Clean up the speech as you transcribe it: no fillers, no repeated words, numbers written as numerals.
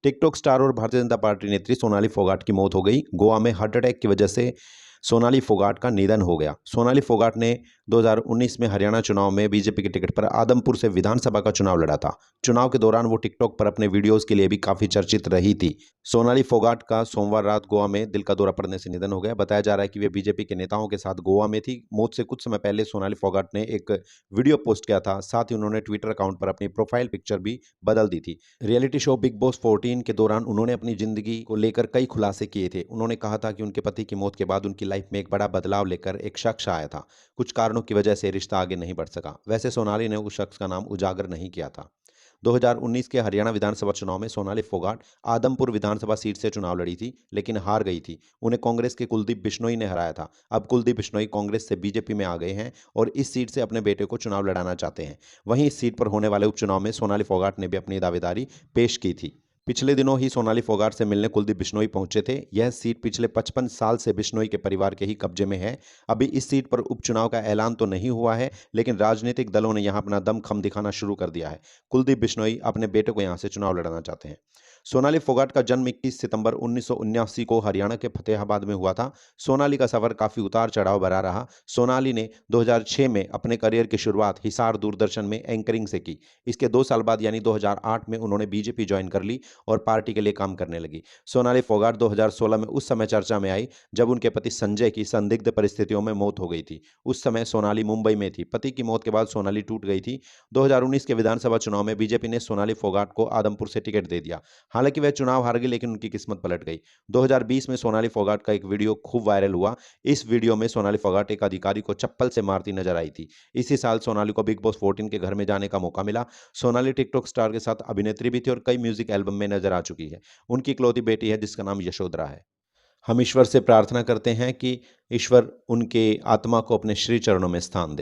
TikTok star और Bharatiya Janata party नेत्री सोनाली फोगाट की मौत हो गई। गोवा में हार्ट अटैक की वजह से सोनाली फोगाट का निधन हो गया। सोनाली फोगाट ने 2019 में हरियाणा चुनाव में बीजेपी के टिकट पर आदमपुर से विधानसभा का चुनाव लड़ा था। चुनाव के दौरान वो टिकटॉक पर अपने वीडियोस के लिए भी काफी चर्चित रही थी। सोनाली फोगाट का सोमवार रात गोवा में दिल का दौरा पड़ने से निधन हो गया। बताया जा रहा है कि वे बीजेपी के नेताओं के साथ गोवा में थी। मौत से कुछ समय पहले सोनाली फोगाट ने एक वीडियो पोस्ट किया था। साथ ही उन्होंने ट्विटर अकाउंट पर अपनी प्रोफाइल पिक्चर भी बदल दी थी। रियलिटी शो बिग बॉस 14 के दौरान उन्होंने अपनी जिंदगी को लेकर कई खुलासे किए थे। उन्होंने कहा था कि उनके पति की मौत के बाद उनकी लाइफ में एक बड़ा बदलाव लेकर एक शख्स आया था। कुछ कारणों की वजह से रिश्ता आगे नहीं बढ़ सका। वैसे सोनाली ने उस शख्स का नाम उजागर नहीं किया था। 2019 के हरियाणा विधानसभा चुनाव में सोनाली फोगाट आदमपुर विधानसभा सीट से चुनाव लड़ी थी, लेकिन हार गई थी। उन्हें कांग्रेस के कुलदीप बिश्नोई ने हराया था। अब कुलदीप बिश्नोई कांग्रेस से बीजेपी में आ गए हैं और इस सीट से अपने बेटे को चुनाव लड़ाना चाहते हैं। वहीं इस सीट पर होने वाले उपचुनाव में सोनाली फोगाट ने भी अपनी दावेदारी पेश की थी। पिछले दिनों ही सोनाली फोगाट से मिलने कुलदीप बिश्नोई पहुंचे थे। यह सीट पिछले 55 साल से बिश्नोई के परिवार के ही कब्जे में है। अभी इस सीट पर उपचुनाव का ऐलान तो नहीं हुआ है, लेकिन राजनीतिक दलों ने यहां अपना दमखम दिखाना शुरू कर दिया है। कुलदीप बिश्नोई अपने बेटे को यहां से चुनाव लड़ाना चाहते हैं। सोनाली फोगाट का जन्म 21 सितंबर 1979 को हरियाणा के फतेहाबाद में हुआ था। सोनाली का सफर काफी उतार चढ़ाव भरा रहा। सोनाली ने 2006 में अपने करियर की शुरुआत हिसार दूरदर्शन में एंकरिंग से की। इसके 2 साल बाद यानी 2008 में उन्होंने बीजेपी ज्वाइन कर ली और पार्टी के लिए काम करने लगी। सोनाली फोगाट 2016 में उस समय चर्चा में आई जब उनके पति संजय की संदिग्ध परिस्थितियों में मौत हो गई थी। उस समय सोनाली मुंबई में थी। पति की मौत के बाद सोनाली टूट गई थी। 2019 के विधानसभा चुनाव में बीजेपी ने सोनाली फोगाट को आदमपुर से टिकट दे दिया। हालांकि वह चुनाव हार गई, लेकिन उनकी किस्मत पलट गई। 2020 में सोनाली फोगाट का एक वीडियो खूब वायरल हुआ। इस वीडियो में सोनाली फोगाट एक अधिकारी को चप्पल से मारती नजर आई थी। इसी साल सोनाली को बिग बॉस 14 के घर में जाने का मौका मिला। सोनाली टिकटॉक स्टार के साथ अभिनेत्री भी थी और कई म्यूजिक एल्बम में नजर आ चुकी है। उनकी इकलौती बेटी है जिसका नाम यशोधरा है। हम ईश्वर से प्रार्थना करते हैं कि ईश्वर उनके आत्मा को अपने श्री चरणों में स्थान दे।